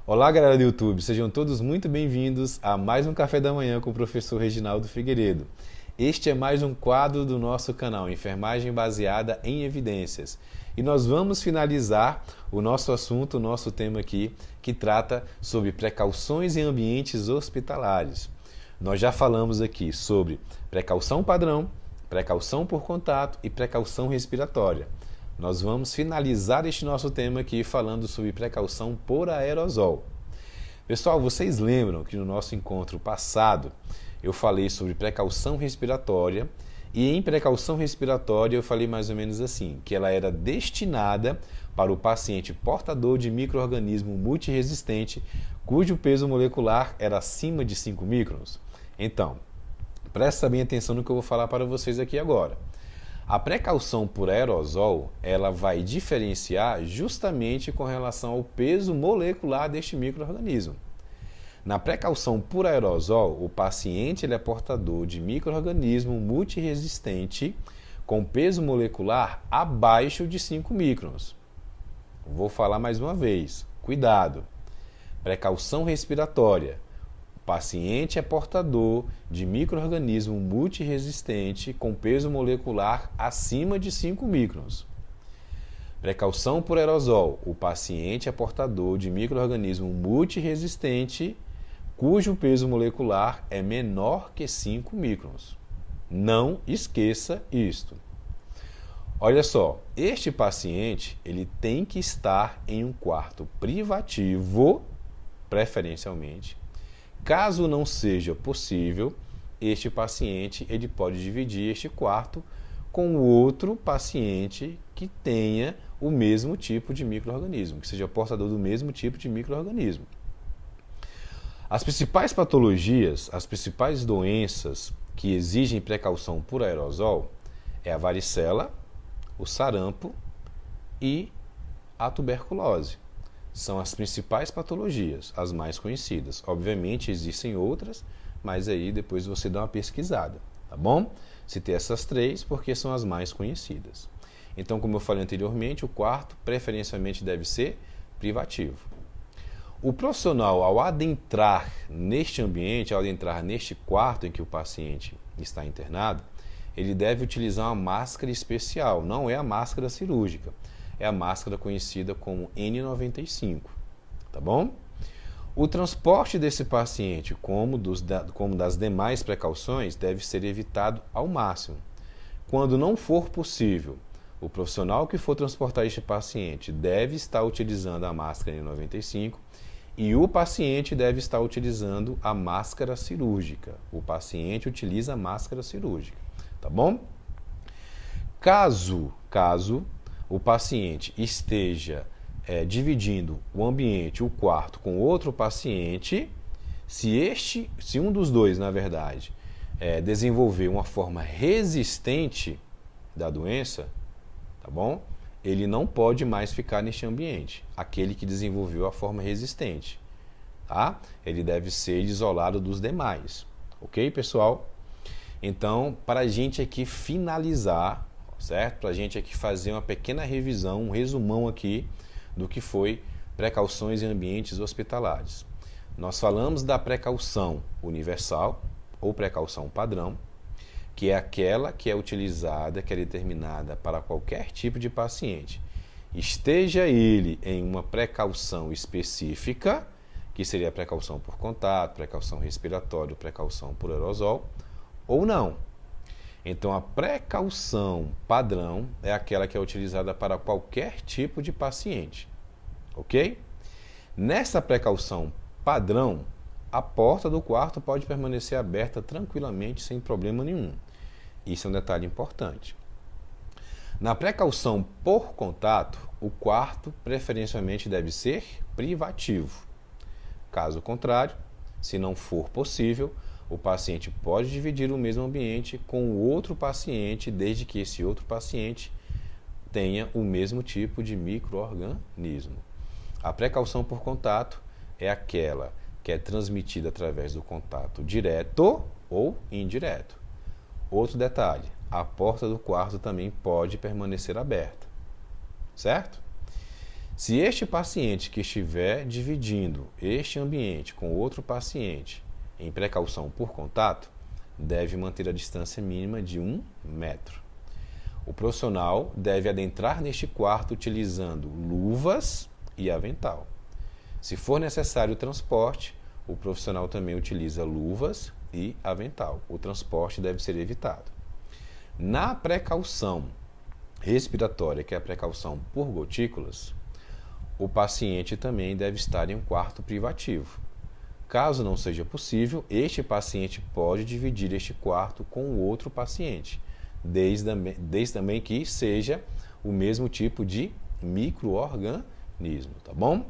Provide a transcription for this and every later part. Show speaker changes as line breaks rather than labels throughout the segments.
Olá, galera do YouTube, sejam todos muito bem-vindos a mais um Café da Manhã com o professor Reginaldo Figueiredo. Este é mais um quadro do nosso canal Enfermagem Baseada em Evidências. E nós vamos finalizar o nosso assunto, o nosso tema aqui, que trata sobre precauções em ambientes hospitalares. Nós já falamos aqui sobre precaução padrão, precaução por contato e precaução respiratória. Nós vamos finalizar este nosso tema aqui falando sobre precaução por aerosol. Pessoal, vocês lembram que no nosso encontro passado eu falei sobre precaução respiratória e em precaução respiratória eu falei mais ou menos assim, que ela era destinada para o paciente portador de micro-organismo multiresistente cujo peso molecular era acima de 5 microns. Então, presta bem atenção no que eu vou falar para vocês aqui agora. A precaução por aerosol, ela vai diferenciar justamente com relação ao peso molecular deste micro-organismo. Na precaução por aerosol, o paciente ele é portador de micro-organismo multiresistente com peso molecular abaixo de 5 microns. Vou falar mais uma vez, cuidado. Precaução respiratória. O paciente é portador de micro-organismo multiresistente com peso molecular acima de 5 microns. Precaução por aerosol. O paciente é portador de micro-organismo multiresistente cujo peso molecular é menor que 5 microns. Não esqueça isto. Olha só, este paciente ele tem que estar em um quarto privativo, preferencialmente. Caso não seja possível, este paciente ele pode dividir este quarto com outro paciente que tenha o mesmo tipo de micro-organismo, que seja portador do mesmo tipo de micro-organismo. As principais patologias, as principais doenças que exigem precaução por aerosol é a varicela, o sarampo e a tuberculose. São as principais patologias, as mais conhecidas. Obviamente existem outras, mas aí depois você dá uma pesquisada, tá bom? Citei essas três porque são as mais conhecidas. Então, como eu falei anteriormente, o quarto preferencialmente deve ser privativo. O profissional, ao adentrar neste ambiente, ao adentrar neste quarto em que o paciente está internado, ele deve utilizar uma máscara especial, não é a máscara cirúrgica. É a máscara conhecida como N95, tá bom? O transporte desse paciente, como das demais precauções, deve ser evitado ao máximo. Quando não for possível, o profissional que for transportar este paciente deve estar utilizando a máscara N95 e o paciente deve estar utilizando a máscara cirúrgica. O paciente utiliza a máscara cirúrgica, tá bom? Caso o paciente esteja dividindo o ambiente, o quarto, com outro paciente, se um dos dois, na verdade, desenvolver uma forma resistente da doença, tá bom? Ele não pode mais ficar neste ambiente, aquele que desenvolveu a forma resistente, tá? Ele deve ser isolado dos demais, ok, pessoal? Então, para a gente aqui finalizar, certo? Para a gente aqui fazer uma pequena revisão, um resumão aqui do que foi precauções em ambientes hospitalares. Nós falamos da precaução universal ou precaução padrão, que é aquela que é utilizada, que é determinada para qualquer tipo de paciente. Esteja ele em uma precaução específica, que seria a precaução por contato, precaução respiratória, precaução por aerosol, ou não. Então, a precaução padrão é aquela que é utilizada para qualquer tipo de paciente, ok? Nessa precaução padrão, a porta do quarto pode permanecer aberta tranquilamente, sem problema nenhum. Isso é um detalhe importante. Na precaução por contato, o quarto preferencialmente deve ser privativo. Caso contrário, se não for possível, o paciente pode dividir o mesmo ambiente com o outro paciente, desde que esse outro paciente tenha o mesmo tipo de micro-organismo. A precaução por contato é aquela que é transmitida através do contato direto ou indireto. Outro detalhe, a porta do quarto também pode permanecer aberta, certo? Se este paciente que estiver dividindo este ambiente com outro paciente em precaução por contato, deve manter a distância mínima de 1 metro. O profissional deve adentrar neste quarto utilizando luvas e avental. Se for necessário o transporte, o profissional também utiliza luvas e avental. O transporte deve ser evitado. Na precaução respiratória, que é a precaução por gotículas, o paciente também deve estar em um quarto privativo. Caso não seja possível, este paciente pode dividir este quarto com o outro paciente, desde também que seja o mesmo tipo de micro-organismo, tá bom?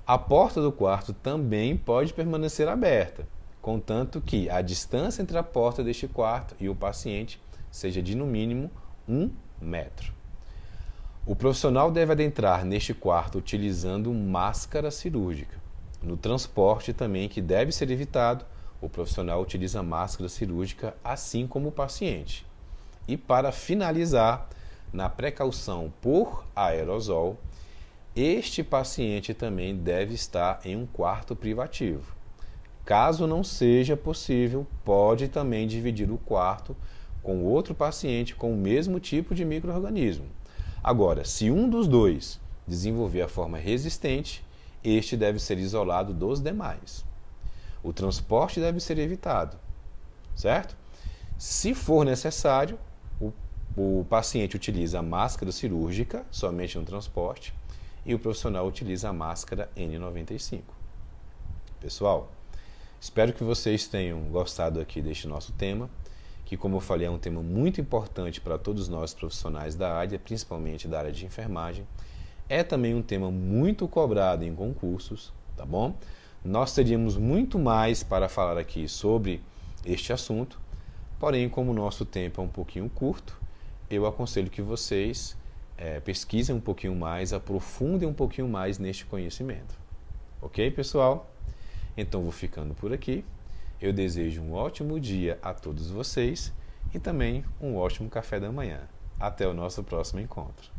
A porta do quarto também pode permanecer aberta, contanto que a distância entre a porta deste quarto e o paciente seja de no mínimo 1 metro. O profissional deve adentrar neste quarto utilizando máscara cirúrgica. No transporte também, que deve ser evitado, o profissional utiliza máscara cirúrgica, assim como o paciente. E para finalizar, na precaução por aerosol, este paciente também deve estar em um quarto privativo. Caso não seja possível, pode também dividir o quarto com outro paciente com o mesmo tipo de micro-organismo. Agora, se um dos dois desenvolver a forma resistente, este deve ser isolado dos demais. O transporte deve ser evitado, certo? Se for necessário, o paciente utiliza a máscara cirúrgica somente no transporte e o profissional utiliza a máscara N95. Pessoal, espero que vocês tenham gostado aqui deste nosso tema, que, como eu falei, é um tema muito importante para todos nós profissionais da área, principalmente da área de enfermagem. É também um tema muito cobrado em concursos, tá bom? Nós teríamos muito mais para falar aqui sobre este assunto, porém, como o nosso tempo é um pouquinho curto, eu aconselho que vocês pesquisem um pouquinho mais, aprofundem um pouquinho mais neste conhecimento. Ok, pessoal? Então, vou ficando por aqui. Eu desejo um ótimo dia a todos vocês e também um ótimo café da manhã. Até o nosso próximo encontro.